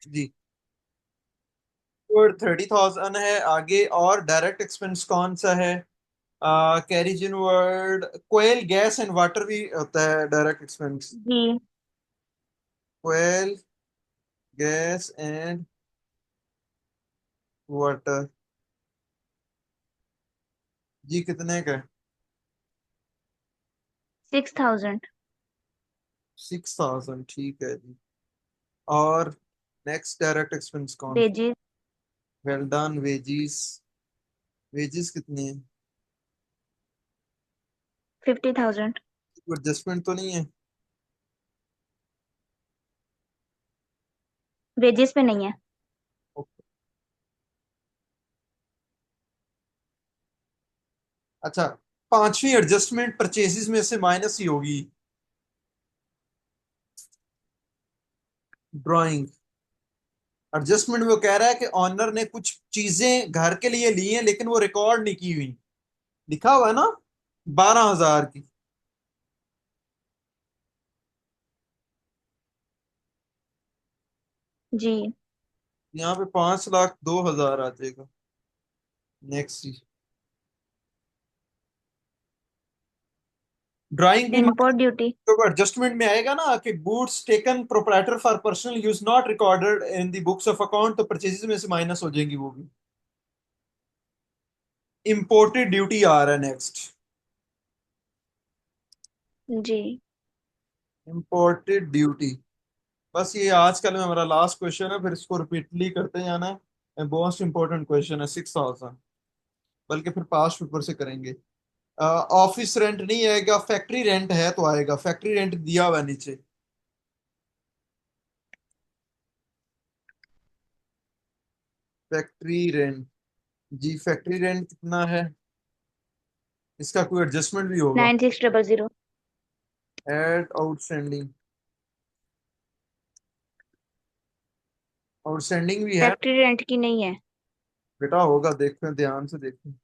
जी। और 30,000 है आगे। और डायरेक्ट एक्सपेंस कौन सा है? Carriage inward coal gas and water भी होता है डायरेक्ट एक्सपेंस। जी। Coal gas and water. जी कितने का है? 6,000। 6,000 ठीक है जी। और नेक्स्ट डायरेक्ट एक्सपेंस कौन? Wages. Well done. Wages. Wages कितनी है? 50,000। कोई एडजस्टमेंट तो नहीं है? वेजेस पे नहीं है। अच्छा, पांचवी एडजस्टमेंट परचेजेस में से माइनस ही होगी। ड्राइंग एडजस्टमेंट वो कह रहा है कि ऑनर ने कुछ चीजें घर के लिए ली हैं लेकिन वो रिकॉर्ड नहीं की हुई। लिखा हुआ है ना, 12,000 की। जी। यहाँ पे 5,02,000 आ जाएगा। नेक्स्ट। ड्राइंग भी इंपोर्ट ड्यूटी। तो एडजस्टमेंट में आएगा ना कि goods taken proprietor for personal use not recorded in the books of account, तो परचेजेस में से माइनस हो जाएंगी वो भी। इंपोर्टेड ड्यूटी आ रहा है नेक्स्ट। जी। Imported duty. बस ये आज कल में हमारा लास्ट क्वेश्चन है, फिर इसको रिपीटली करते जाना है। मोस्ट इंपॉर्टेंट क्वेश्चन है 6,000। बल्कि फिर पास्ट पेपर से करेंगे। ऑफिस रेंट नहीं आएगा, फैक्ट्री रेंट है तो आएगा। फैक्ट्री रेंट दिया हुआ है नीचे। Factory rent. जी फैक्ट्री रेंट कितना है? इसका कोई एडजस्टमेंट भी होगा? 9600। Add outstanding. आउटस्टैंडिंग भी है? फैक्ट्री रेंट की नहीं है। बेटा होगा, देखते ध्यान से देखते।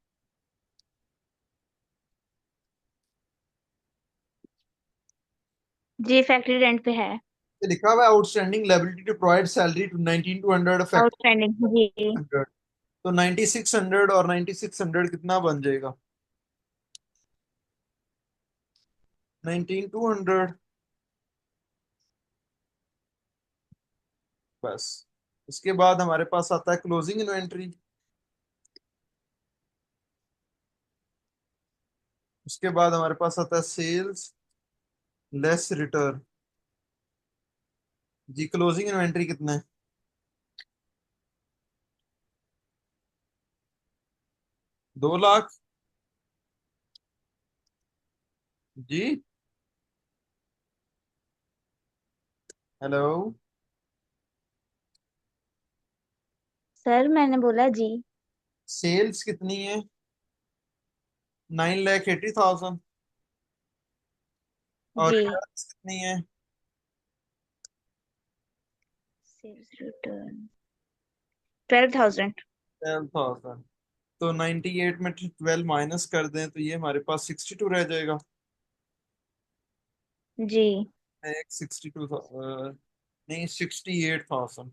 जी फैक्ट्री रेंट पे है। ये लिखा हुआ है outstanding liability to provide salary to 19,200 factory outstanding जी। 100। तो 9,600 और 9,600 कितना बन जाएगा? 19,200। बस। इसके बाद हमारे पास आता है क्लोजिंग इन्वेंट्री। उसके बाद हमारे पास आता है सेल्स लेस रिटर्न। जी क्लोजिंग इन्वेंट्री कितना है? 2 लाख। जी। हेलो। सर मैंने बोला जी। सेल्स कितनी है? 9,80,000। और जी। रिटर्न कितनी है? Sales return 12,000। 12,000। तो 98 में 12 माइनस कर दें तो ये हमारे पास 62 रह जाएगा। जी। एक 62 नहीं 68,000।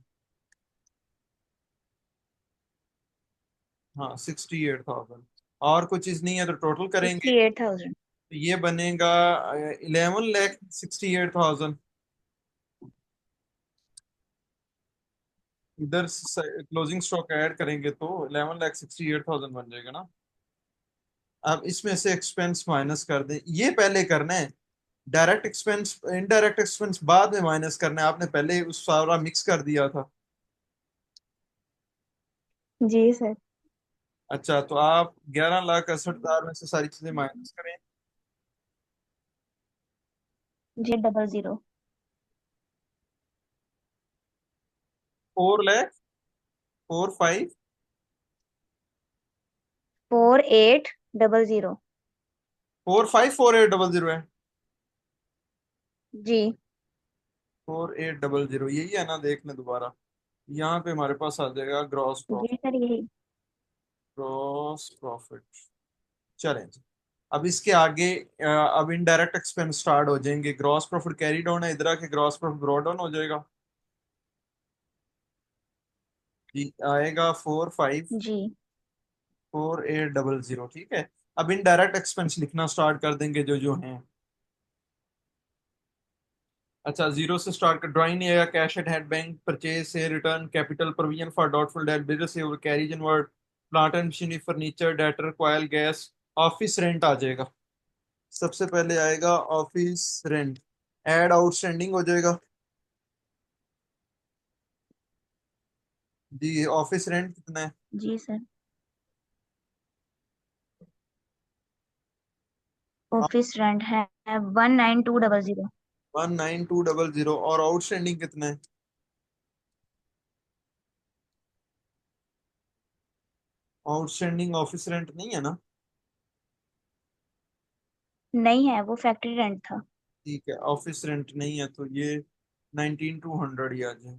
हाँ 68,000। और कोई चीज नहीं है तो टोटल करेंगे। 68,000। तो ये बनेगा 11,68,000। इधर क्लोजिंग स्टॉक ऐड करेंगे तो 11,68,000 बन जाएगा ना। अब इसमें से एक्सपेंस माइनस कर दें, ये पहले करना है। डायरेक्ट एक्सपेंस इनडायरेक्ट एक्सपेंस बाद में माइनस करना है, आपने पहले उस सारा मिक्स कर दिया था। जी सर। अच्छा तो आप 11,61,000 में से सारी चीजें माइनस करें। जी 00। 4 लाख 45। 4800। 454800 है। जी। 4800 यही है ना? देख लें दोबारा। यहाँ पे हमारे पास आ जाएगा ग्रॉस जी प्रॉफिट। सर यही। Gross profit. चलें जी। अब इसके आगे अब इनडायरेक्ट एक्सपेंस स्टार्ट हो जाएंगे। ग्रॉस प्रॉफिट कैरी डाउन है, इधर आके ग्रॉस प्रॉफिट ब्रॉट डाउन हो जाएगा। जी आएगा 45 जी 4800, ठीक है। अब इनडायरेक्ट एक्सपेंस लिखना स्टार्ट कर देंगे जो जो हैं। अच्छा, जीरो से स्टार्ट कर, ड्राइंग नहीं आएगा, cash at head, bank purchase से return, capital provision for doubtful debt, business carriage inward, plant and machinery, furniture, debtor, coal, gas, office rent आ जाएगा। सबसे पहले आएगा ऑफिस रेंट। एड आउटस्टैंडिंग हो जाएगा। जी ऑफिस रेंट कितना है? जी सर। ऑफिस रेंट है 19200। 19200। और आउटस्टैंडिंग कितना है? आउटस्टैंडिंग ऑफिस रेंट नहीं है ना? नहीं है, वो फैक्ट्री रेंट था। ठीक है, ऑफिस रेंट नहीं है तो ये 19200 ही आ जाए।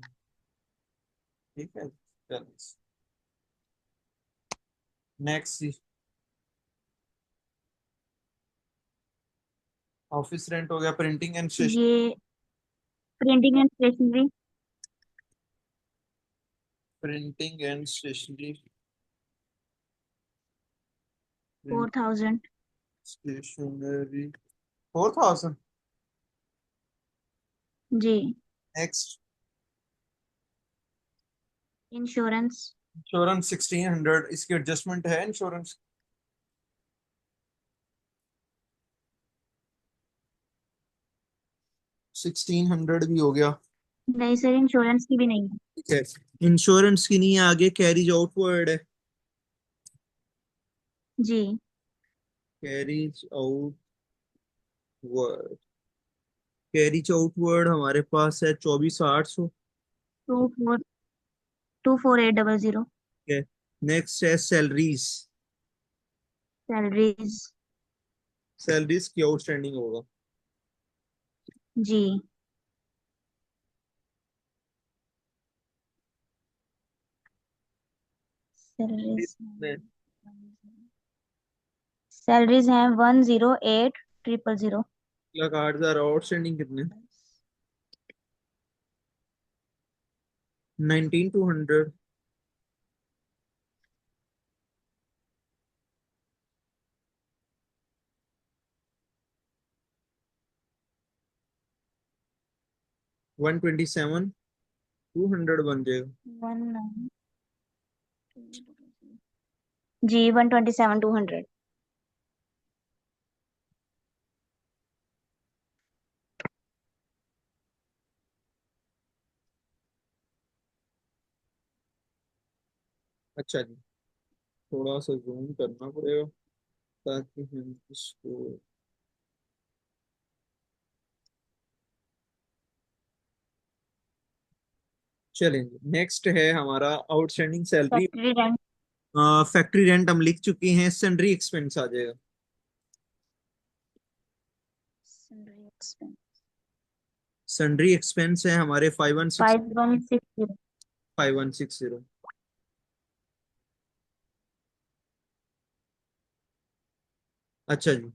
ठीक है, चलिए नेक्स्ट। ऑफिस रेंट हो गया। Printing and station. ये printing and stationery printing and stationery. 4000। Stationery 4000। जी। नेक्स्ट। Insurance insurance 1600। इसकी एडजस्टमेंट है इंश्योरेंस? 1600 भी हो गया। नहीं सर, इंश्योरेंस की भी नहीं है। ठीक है, इंश्योरेंस की नहीं है, आगे कैरीज आउटवर्ड है। जी। Carriage outward. कैरीज आउटवर्ड हमारे पास है 24,800। 24800। ठीक है, नेक्स्ट है सैलरीज। सैलरीज। सैलरीज की आउटस्टैंडिंग होगा। जी। सैलरीज कितने? सैलरीज हैं 108000। 1,08,000। आउटस्टैंडिंग कितने? 19,200। 127,200 बन जाएगा। 19। जी 127,200। अच्छा जी, थोड़ा सा जूम करना पड़ेगा ताकि हम इसको। चलेंगे, नेक्स्ट है हमारा outstanding salary. Factory rent. Factory rent हम लिख चुके हैं। सैलरी एक्सपेंस आ जाएगा। सैलरी एक्सपेंस सैलरी एक्सपेंस है हमारे 5160। 5160। अच्छा जी,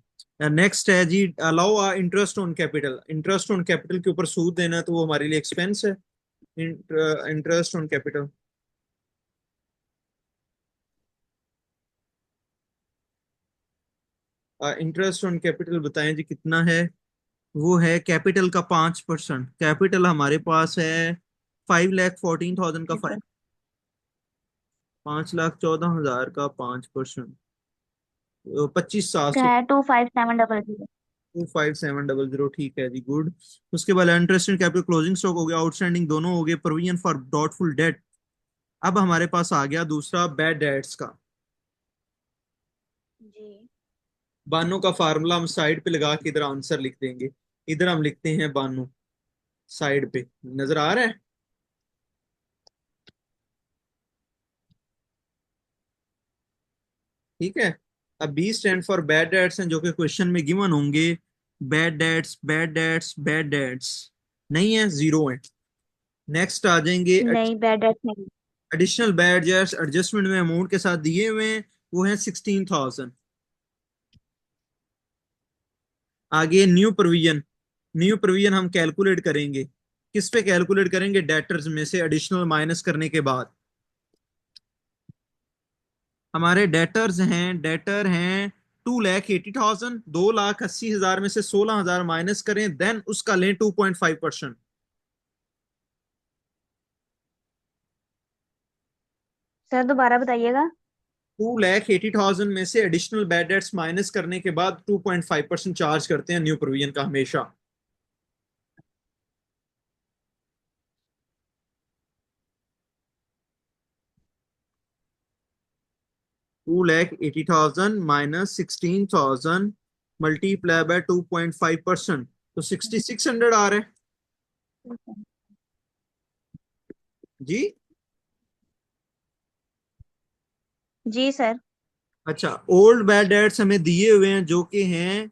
नेक्स्ट है जी allow interest on capital. Interest on capital के ऊपर सूद देना है तो वो हमारे लिए एक्सपेंस है। Interest on capital. Interest on capital बताएं जी कितना है? वो है कैपिटल का 5%। कैपिटल हमारे पास है 5,14,000 का जी फाइव। सर। 5,14,000 का 5%। 25,700। है 25700। 25700, ठीक है जी, गुड। उसके बाद interest in capital, closing stock हो गया, आउटस्टैंडिंग दोनों हो गए, प्रोविजन फॉर डाउटफुल डेट। अब हमारे पास आ गया दूसरा बैड डेट्स का। जी। बानो का फार्मूला हम साइड पे लगा के इधर आंसर लिख देंगे। इधर हम लिखते हैं बानो, साइड पे नजर आ रहा है। ठीक है। अब B stand for bad debts हैं जो कि क्वेश्चन में गिवन होंगे। Bad debts, bad debts, bad debts नहीं है, जीरो है। नेक्स्ट आ जाएंगे नहीं, बैड डेट नहीं। Additional bad debts. एडजस्टमेंट में अमाउंट के साथ दिए हुए हैं, वो है 16,000। आगे न्यू प्रोविजन। न्यू प्रोविजन हम कैलकुलेट करेंगे। किस पे कैलकुलेट करेंगे? डेटर्स में से एडिशनल माइनस करने के बाद। हमारे डेटर्स हैं, डेटर हैं 2,80,000, 2,80,000 में से 16,000 माइनस करें, देन उसका लें 2.5%। सर दोबारा बताइएगा। 2,80,000 में से एडिशनल बैड डेट्स माइनस करने के बाद 2.5% चार्ज करते हैं न्यू प्रोविजन का हमेशा। 2,80,000 माइनस 16,000 मल्टीप्लाई बाय 2.5%, तो 6,600 आ रहे हैं जी। जी सर। अच्छा, ओल्ड बैड डेट्स हमें दिए हुए हैं जो कि हैं,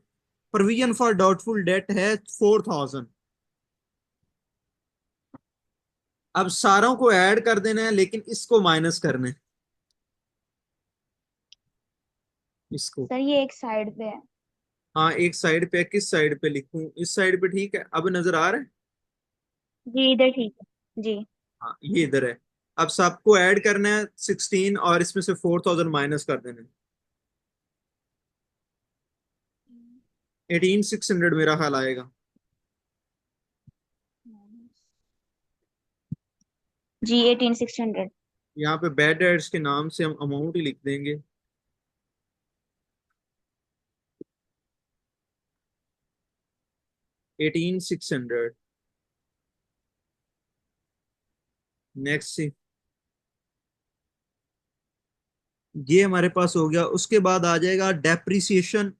प्रोविजन फॉर डाउटफुल डेट है 4,000। अब सारों को ऐड कर देना है लेकिन इसको माइनस करना है, इसको। सर ये एक साइड पे है। हाँ, एक साइड पे, किस साइड पे लिखूं? इस साइड पे ठीक है, अब नजर आ रहा है। जी इधर ठीक है जी। हाँ, ये इधर है। अब सबको ऐड करना है 16 और इसमें से 4,000 माइनस कर देना है। 18,600 मेरा ख्याल आएगा। जी 18,600। यहाँ पे बैड डेट्स के नाम से हम अमाउंट ही लिख देंगे। 18,600। नेक्स्ट, ये हमारे पास हो गया। उसके बाद आ जाएगा depreciation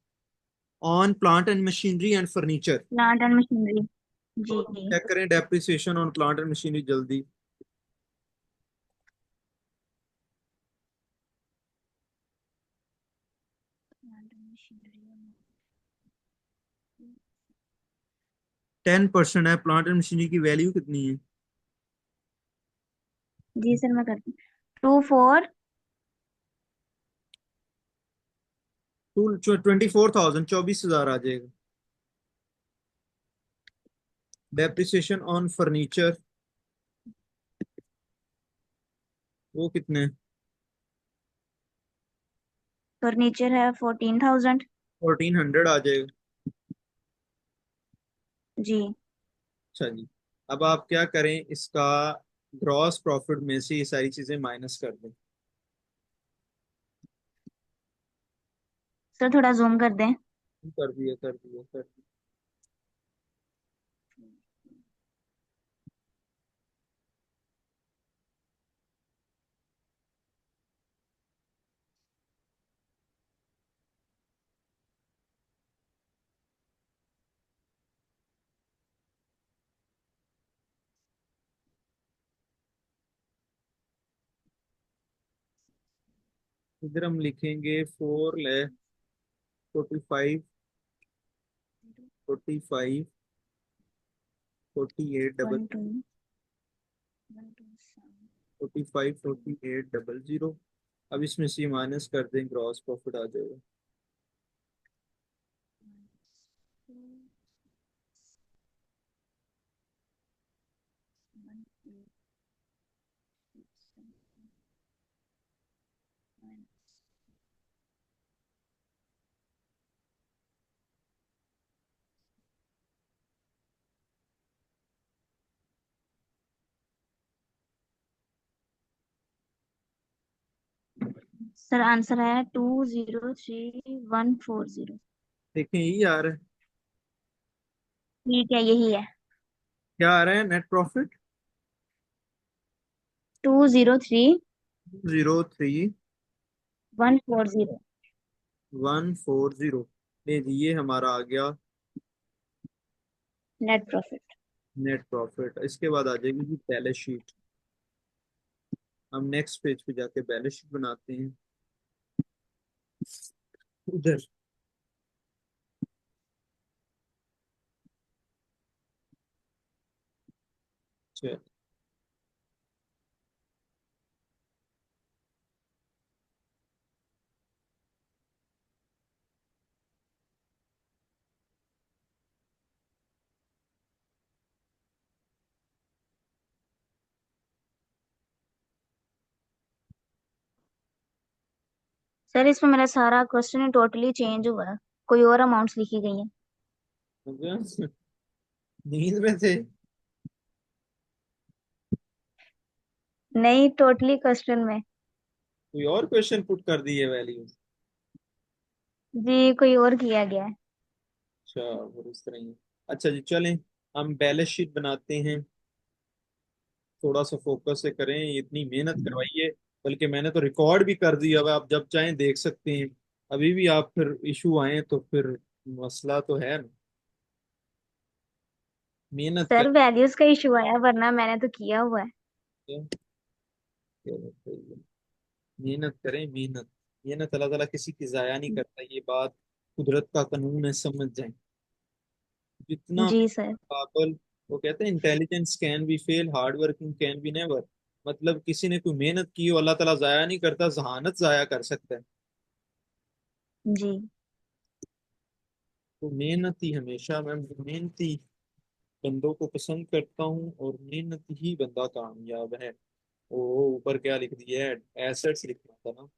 on plant and machinery and furniture. Plant and machinery. जी जी। चेक करें depreciation on plant and machinery जल्दी। Plant and machinery. 10% है। प्लांट एंड मशीनरी की वैल्यू कितनी है? जी सर मैं करती हूँ। 2 4। टू 24,000, 24,000 आ जाएगा। डेप्रिसिएशन ऑन फर्नीचर, वो कितने? फर्नीचर है 14,000। 1,400 आ जाएगा। जी। अच्छा जी। अब आप क्या करें, इसका ग्रॉस प्रॉफिट में से ये सारी चीजें माइनस कर दें। सर थोड़ा जूम कर दें। कर दिया, कर दिया, कर दिया। इधर हम लिखेंगे 4,45,45, 48 डबल, 1 2 1 2 7। 45,48,00। अब इसमें से माइनस कर दें, ग्रॉस प्रॉफिट आ जाएगा। सर आंसर है 203,140। देखें, यही आ रहा है। ठीक है यही है। क्या आ रहा है नेट प्रॉफिट? 203 03 140। 140। ले जी, ये हमारा आ गया नेट प्रॉफिट। Net profit. इसके बाद आ जाएगी जी बैलेंस शीट। हम नेक्स्ट पेज पे जाके बैलेंस शीट बनाते हैं उधर। चल, सर इसमें मेरा सारा क्वेश्चन टोटली चेंज हुआ है, कोई और अमाउंट्स लिखी गई हैं। समझे? नींद में थे? नहीं, टोटली क्वेश्चन में। कोई और क्वेश्चन पुट कर दिए वैल्यू? जी, कोई और किया गया है। अच्छा, और इस तरह ही। अच्छा जी, चलें हम बैलेंस शीट बनाते हैं। थोड़ा सा फोकस से करें, इतनी मेहनत करवाइए। बल्कि मैंने तो रिकॉर्ड भी कर दिया, अब आप जब चाहें देख सकते हैं। अभी भी आप फिर इशू आए तो फिर मसला तो है ना। मेहनत सर कर। वैल्यूज का इशू आया, वरना मैंने तो किया हुआ है। मेहनत करें, मेहनत। मेहनत अल्लाह ताला किसी की जाया नहीं करता, ये बात कुदरत का कानून है, समझ जाए। जितना जी सर। काबल, वो कहते हैं intelligence can be fail, hard working can be never. मतलब किसी ने कोई मेहनत की हो, अल्लाह ताला जाया नहीं करता, जहानत जाया कर सकता है। जी। तो मेहनत ही हमेशा, मैं मेहनती बंदों को पसंद करता हूँ, और मेहनत ही बंदा कामयाब है। ओ, ऊपर क्या लिख दिया है? एसेट्स लिखना था ना,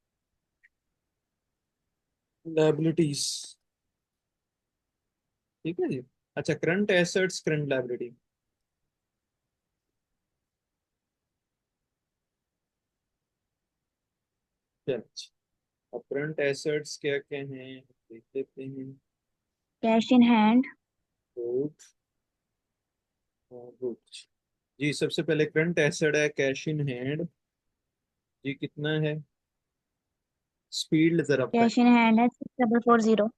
लायबिलिटीज। ठीक है जी। अच्छा, करंट एसेट्स, करंट लायबिलिटी। चल, अब करंट एसेट्स क्या क्या हैं देख लेते हैं। Cash in hand. Good, good. जी, सबसे पहले करंट एसेट है कैश इन हैंड। जी, कितना है? स्पीड जरा बताएं। कैश इन हैंड है 6440।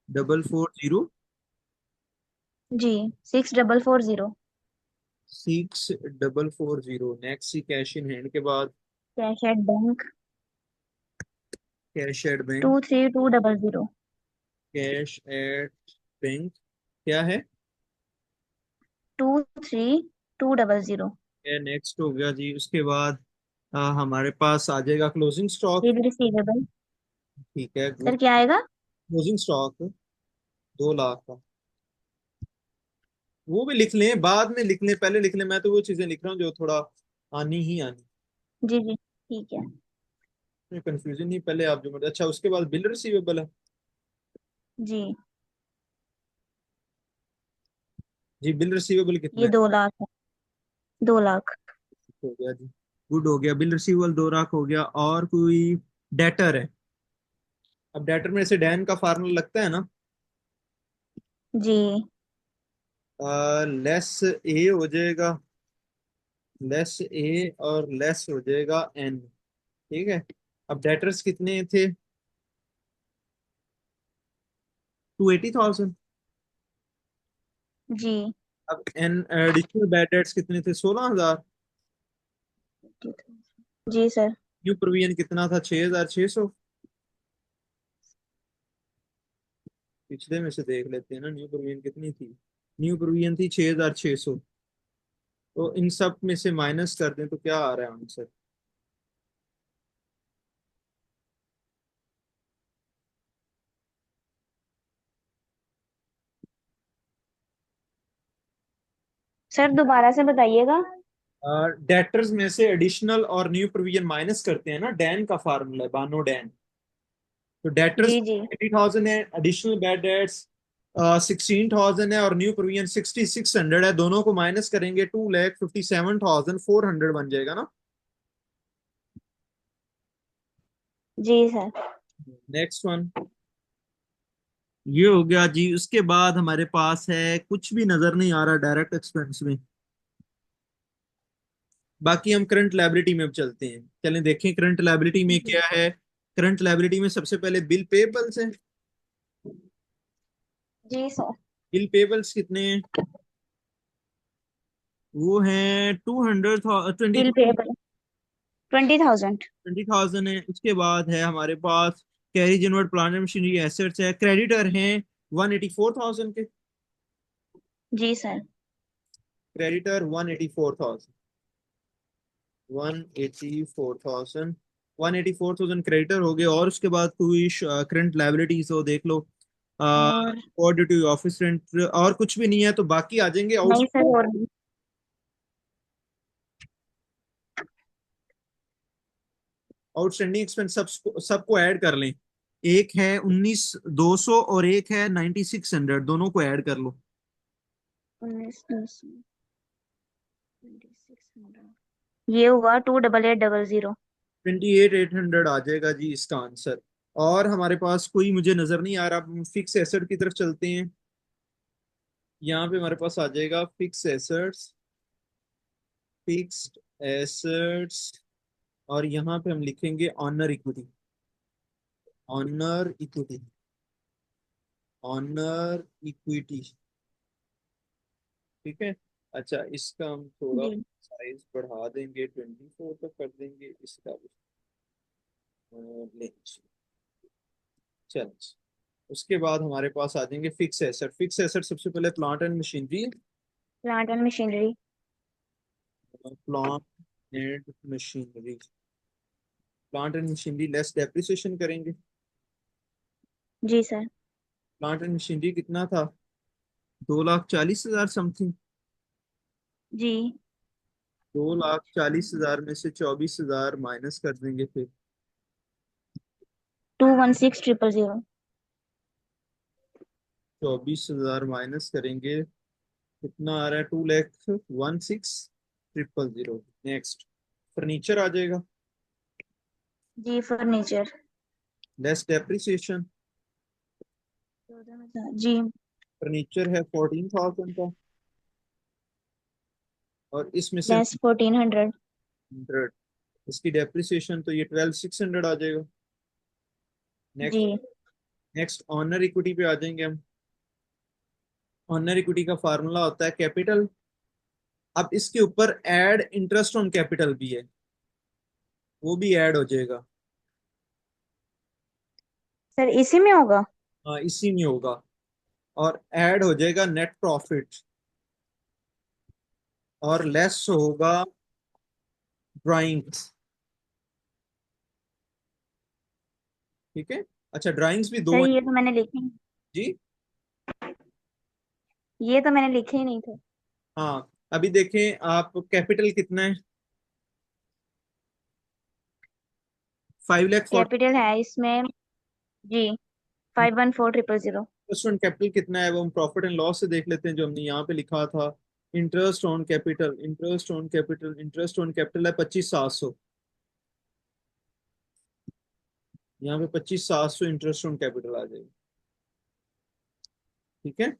440। जी, 6440। 6440। Next he cash in hand के बाद? Cash at bank cash at bank. 23200। Cash at bank क्या है? 23200। ये नेक्स्ट हो गया जी। उसके बाद हमारे पास आ जाएगा क्लोजिंग स्टॉक। Bill receivable. ठीक है, गुड। सर क्या आएगा? क्लोजिंग स्टॉक 2 लाख का। वो भी लिख लें, बाद में लिख लें, पहले लिख लें। मैं तो वो चीजें लिख रहा हूँ जो थोड़ा आनी ही आनी। जी जी, ठीक है। कंफ्यूजन नहीं, पहले आप जो अच्छा। उसके बाद बिल रिसीवेबल है। जी, जी, बिल रिसीवेबल कितना ये है? 2 लाख है। 2 लाख। हो गया जी। गुड, हो गया। बिल रिसीवेबल 2 लाख हो गया। और कोई डेटर है? अब डेटर में से डैन का फार्मूला लगता है ना। जी लेस ए हो जाएगा, लेस ए और लेस हो जाएगा एन। ठीक है। अब डेटर्स कितने थे? 280,000। जी। अब एन एडिशनल बैड डेट्स कितने थे? 16,000। जी सर। न्यू प्रोविजन कितना था? 6,600। पिछले में से देख लेते हैं ना, न्यू प्रोविजन कितनी थी। न्यू प्रोविजन थी 6,600। तो इन सब में से माइनस कर दें तो क्या आ रहा है आंसर? सर दोबारा से बताइएगा। डेटर्स में से एडिशनल और न्यू प्रोविजन माइनस करते हैं ना, डैन का फार्मूला है, बानो डैन। तो डेटर्स जी जी। 80,000 है, एडिशनल बैड डेट्स 16,000 है, और न्यू प्रोविजन 6,600 है। दोनों को माइनस करेंगे, 2,57,400 बन जाएगा ना। जी सर। नेक्स्ट वन, ये हो गया जी। उसके बाद हमारे पास है, कुछ भी नजर नहीं आ रहा डायरेक्ट एक्सपेंस में। बाकी हम करंट लायबिलिटी में अब चलते हैं। चलें देखें करंट लायबिलिटी में जी क्या है। करंट लायबिलिटी में सबसे पहले बिल पेबल्स है। जी सर। बिल पेबल्स कितने हैं? वो हैं 220 बिल पेबल 20,000। 20,000 है। उसके बाद है हमारे पास carriage inward plant and machinery assets है। क्रेडिटर हैं 184,000 के। जी सर। क्रेडिटर 184,000। 184,000। 184,000 क्रेडिटर हो गए। और उसके बाद कोई करंट लायबिलिटीज हो देख लो। और और ड्यू टू ऑफिस रेंट और कुछ भी नहीं है, तो बाकी आ जाएंगे आउट। नहीं सर, और नहीं। आउटस्टैंडिंग एक्सपेंस सबको ऐड कर लें। एक है 19,200 और एक है 9600, दोनों को ऐड कर लो। 19,200 ये हुआ 28800। 28,800 आ जाएगा जी इसका आंसर। और हमारे पास कोई मुझे नजर नहीं आ रहा, हम फिक्स एसेट की तरफ चलते हैं। यहाँ पे हमारे पास आ जाएगा फिक्स एसेट्स, फिक्स्ड एसेट्स, और यहाँ पे हम लिखेंगे honour equity, honour equity, honour equity. ठीक है। अच्छा, इसका हम थोड़ा जी साइज बढ़ा देंगे, 24 तक कर देंगे इसका भी। चल, उसके बाद हमारे पास आ जाएंगे फिक्स एसेट। फिक्स एसेट सबसे पहले plant and machinery, plant and machinery. Plant and machinery, plant and machinery less depreciation करेंगे। जी सर। प्लांट एंड मशीनरी कितना था? 2,40,000 समथिंग। जी 2,40,000 में से 24,000 माइनस कर देंगे फिर। 216,000। 24,000 माइनस करेंगे, कितना आ रहा है? 2,16,000। नेक्स्ट, फर्नीचर आ जाएगा, जी फर्नीचर। Less depreciation. 14,000। जी फर्नीचर है 14,000 का, और इसमें से लेस 1400। 100, इसकी डेप्रिसिएशन तो ये 12,600 आ जाएगा। जी नेक्स्ट, नेक्स्ट ऑनर इक्विटी पे आ जाएंगे हम। ऑनर इक्विटी का फार्मूला होता है कैपिटल। अब इसके ऊपर ऐड इंटरेस्ट ऑन कैपिटल भी है, वो भी ऐड हो जाएगा। सर इसी में होगा। हाँ, इसी में होगा। और ऐड हो जाएगा नेट प्रॉफिट, और लेस होगा ड्राइंग्स। ठीक है। अच्छा, ड्राइंग्स भी दो सर हैं ये तो मैंने लिखे, जी। ये तो मैंने लिखे ही नहीं थे। हाँ, अभी देखें आप, कैपिटल कितना है? 5,40,000। कैपिटल है इसमें। जी 514000। इंटरेस्ट ऑन कैपिटल कितना है वो हम प्रॉफिट एंड लॉस से देख लेते हैं, जो हमने यहाँ पे लिखा था। Interest on capital, interest on capital, interest on capital है 25,700। यहाँ पे 25,700 इंटरेस्ट ऑन कैपिटल आ जाएगा। ठीक है।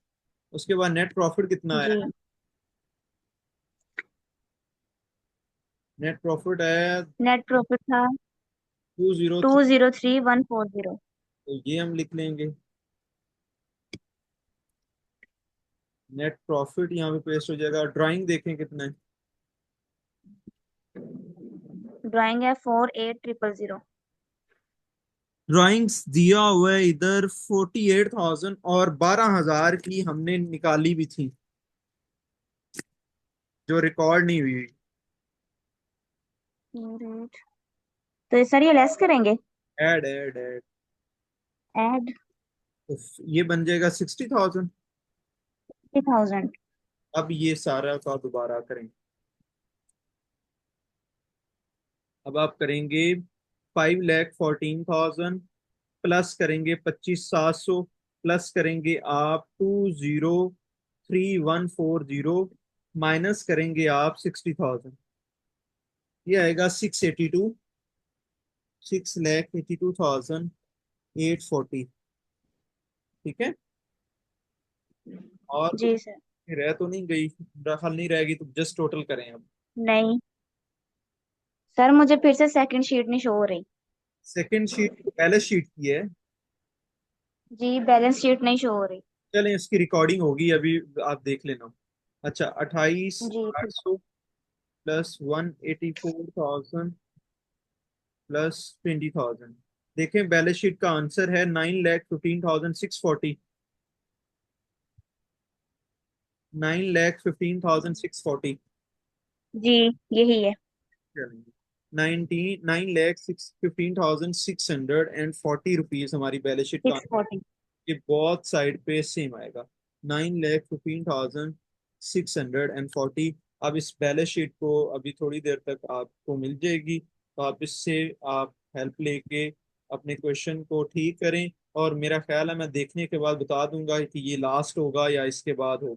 उसके बाद नेट प्रॉफिट कितना जी है? नेट प्रॉफिट है नेट प्रॉफिट था 203। 203140। तो ये हम लिख लेंगे। नेट प्रॉफिट यहाँ पे पेस्ट हो जाएगा। ड्राइंग देखें कितना है? ड्राइंग है 48,000। ड्राइंग्स दिया हुआ है इधर 48,000, और 12,000 की हमने निकाली भी थी, जो रिकॉर्ड नहीं हुई। तो सर ये लेस करेंगे। ऐड ऐड ऐड, ऐड तो ये बन जाएगा 60,000। 50,000। अब ये सारा का दोबारा करेंगे। अब आप करेंगे 5,14,000, प्लस करेंगे 25,700, प्लस करेंगे आप 2,03,140, माइनस करेंगे आप 60,000। ये आएगा 682,840। ठीक है। और कुछ जी सर। रह तो नहीं गई? हल नहीं रहेगी तो जस्ट टोटल करें अब। नहीं सर मुझे फिर से सेकंड शीट नहीं शो हो रही। सेकंड शीट पहले शीट की है। जी बैलेंस शीट नहीं शो हो रही। चलें, इसकी रिकॉर्डिंग होगी अभी, आप देख लेना। अच्छा, अट्ठाईस जी आठ ठीक। सौ प्लस 184,000 प्लस 20,000। देखें, बैलेंस शीट का आंसर है 9,15,640। 9,15,640। जी यही है। 9,15,640 हमारी बैलेंस शीट का। 640। ये बहुत साइड पे सेम आएगा, 9,15,640। अब इस बैलेंस शीट को अभी थोड़ी देर तक आपको मिल जाएगी, तो आप इससे आप हेल्प लेके अपने क्वेश्चन को ठीक करें। और मेरा ख्याल है मैं देखने के बाद बता दूंगा कि ये लास्ट होगा या इसके बाद होगा।